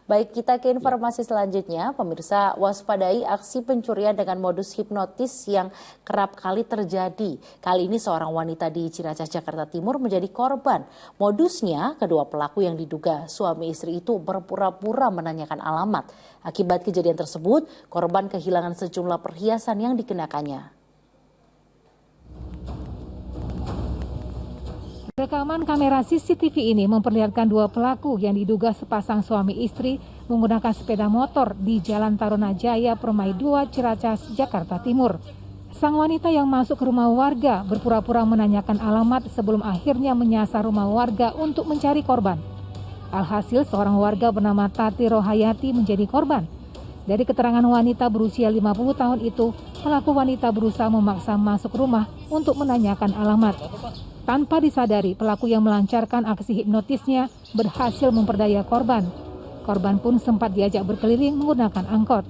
Baik, kita ke informasi selanjutnya. Pemirsa, waspadai aksi pencurian dengan modus hipnotis yang kerap kali terjadi. Kali ini seorang wanita di Ciracas, Jakarta Timur menjadi korban. Modusnya, kedua pelaku yang diduga suami istri itu berpura-pura menanyakan alamat. Akibat kejadian tersebut, korban kehilangan sejumlah perhiasan yang dikenakannya. Rekaman kamera CCTV ini memperlihatkan dua pelaku yang diduga sepasang suami istri menggunakan sepeda motor di Jalan Tarunajaya, Permai 2, Ciracas, Jakarta Timur. Sang wanita yang masuk ke rumah warga berpura-pura menanyakan alamat sebelum akhirnya menyasar rumah warga untuk mencari korban. Alhasil seorang warga bernama Tati Rohayati menjadi korban. Dari keterangan wanita berusia 50 tahun itu, pelaku wanita berusaha memaksa masuk rumah untuk menanyakan alamat. Tanpa disadari, pelaku yang melancarkan aksi hipnotisnya berhasil memperdaya korban. Korban pun sempat diajak berkeliling menggunakan angkot.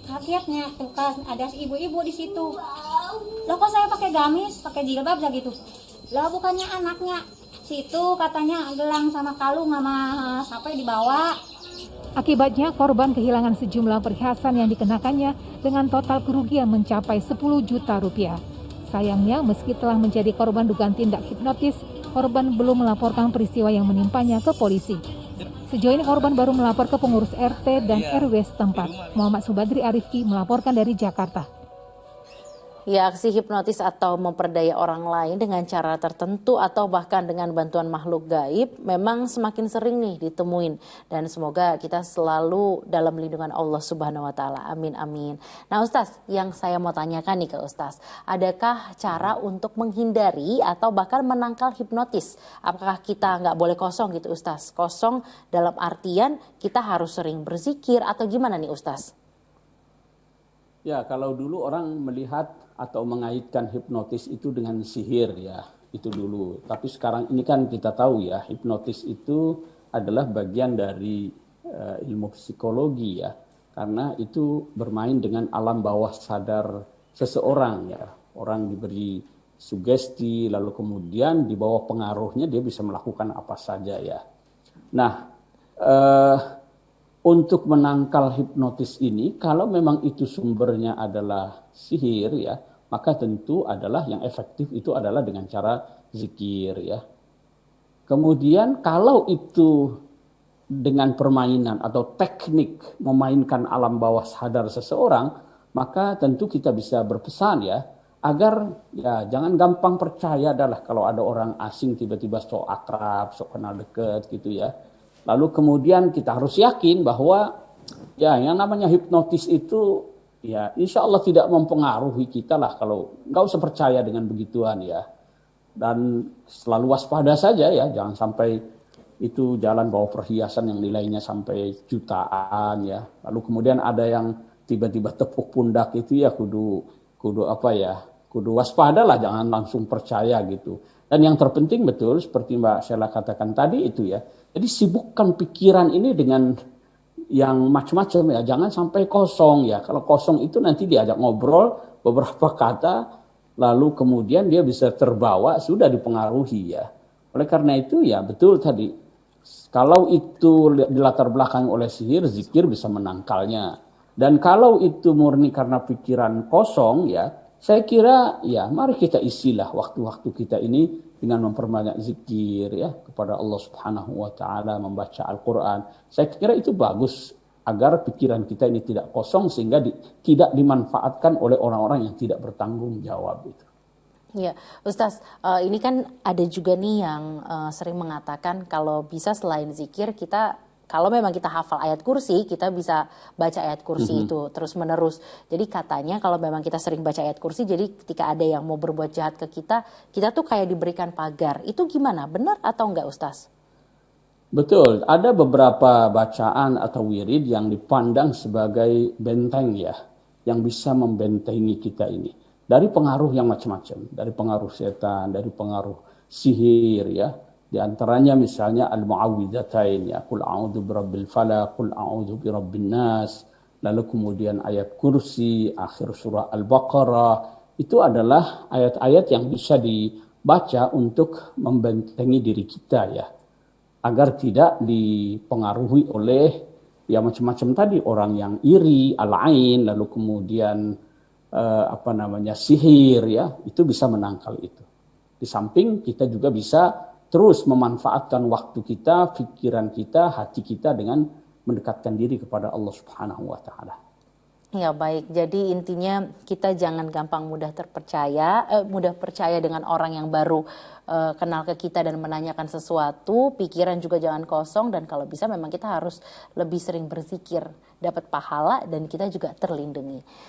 Kagetnya tuh kan ada ibu-ibu di situ. Loh kok saya pakai gamis, pakai jilbab gitu. Lah bukannya anaknya. Situ katanya gelang sama kalung sama sampai dibawa. Akibatnya korban kehilangan sejumlah perhiasan yang dikenakannya dengan total kerugian mencapai 10 juta rupiah. Sayangnya, meski telah menjadi korban dugaan tindak hipnotis, korban belum melaporkan peristiwa yang menimpanya ke polisi. Sejauh ini korban baru melapor ke pengurus RT dan RW setempat. Muhammad Subadri Arifki melaporkan dari Jakarta. Ya, aksi hipnotis atau memperdaya orang lain dengan cara tertentu atau bahkan dengan bantuan makhluk gaib memang semakin sering nih ditemuin, dan semoga kita selalu dalam lindungan Allah Subhanahu wa taala. Amin amin. Nah, Ustaz, yang saya mau tanyakan nih ke Ustaz, adakah cara untuk menghindari atau bahkan menangkal hipnotis? Apakah kita nggak boleh kosong gitu Ustaz? Kosong dalam artian kita harus sering berzikir atau gimana nih Ustaz? Ya, kalau dulu orang melihat atau mengaitkan hipnotis itu dengan sihir ya, itu dulu. Tapi sekarang ini kan kita tahu ya, hipnotis itu adalah bagian dari ilmu psikologi ya. Karena itu bermain dengan alam bawah sadar seseorang ya. Orang diberi sugesti, lalu kemudian di bawah pengaruhnya dia bisa melakukan apa saja ya. Nah, untuk menangkal hipnotis ini, kalau memang itu sumbernya adalah sihir ya, maka tentu adalah yang efektif itu adalah dengan cara zikir ya. Kemudian kalau itu dengan permainan atau teknik memainkan alam bawah sadar seseorang, maka tentu kita bisa berpesan ya, agar ya jangan gampang percaya adalah kalau ada orang asing tiba-tiba sok akrab, sok kenal dekat gitu ya. Lalu kemudian kita harus yakin bahwa ya yang namanya hipnotis itu ya insya Allah tidak mempengaruhi kita lah, kalau nggak usah percaya dengan begituan ya. Dan selalu waspada saja ya, jangan sampai itu jalan bawa perhiasan yang nilainya sampai jutaan ya. Lalu kemudian ada yang tiba-tiba tepuk pundak itu ya kudu apa ya, kudu waspada lah, jangan langsung percaya gitu. Dan yang terpenting betul seperti Mbak Sheila katakan tadi itu ya, jadi sibukkan pikiran ini dengan yang macam-macam ya, jangan sampai kosong ya. Kalau kosong itu nanti diajak ngobrol beberapa kata, lalu kemudian dia bisa terbawa, sudah dipengaruhi ya. Oleh karena itu ya betul tadi, kalau itu dilatar belakang oleh sihir, zikir bisa menangkalnya. Dan kalau itu murni karena pikiran kosong ya, saya kira ya mari kita isilah waktu-waktu kita ini dengan memperbanyak zikir ya kepada Allah Subhanahu wa taala, membaca Al-Qur'an. Saya kira itu bagus agar pikiran kita ini tidak kosong sehingga tidak dimanfaatkan oleh orang-orang yang tidak bertanggung jawab itu. Ya, Ustaz, ini kan ada juga nih yang sering mengatakan kalau bisa selain zikir kita, kalau memang kita hafal ayat kursi, kita bisa baca ayat kursi itu terus-menerus. Jadi katanya kalau memang kita sering baca ayat kursi, jadi ketika ada yang mau berbuat jahat ke kita, kita tuh kayak diberikan pagar. Itu gimana? Benar atau enggak, Ustaz? Betul, ada beberapa bacaan atau wirid yang dipandang sebagai benteng ya, yang bisa membentengi kita ini. Dari pengaruh yang macam-macam, dari pengaruh setan, dari pengaruh sihir ya. Di antaranya misalnya al-mu'awwidzatain ya, qul a'udzu birabbil falaq, qul a'udzu birabbin nas. Lalu kemudian ayat kursi, akhir surah Al-Baqarah, itu adalah ayat-ayat yang bisa dibaca untuk membentengi diri kita ya, agar tidak dipengaruhi oleh ya macam-macam tadi, orang yang iri, al-ain, lalu kemudian sihir, ya, itu bisa menangkal itu. Di samping kita juga bisa terus memanfaatkan waktu kita, pikiran kita, hati kita dengan mendekatkan diri kepada Allah Subhanahu wa taala. Ya baik, jadi intinya kita jangan gampang mudah percaya dengan orang yang baru kenal ke kita dan menanyakan sesuatu, pikiran juga jangan kosong, dan kalau bisa memang kita harus lebih sering berzikir, dapat pahala dan kita juga terlindungi.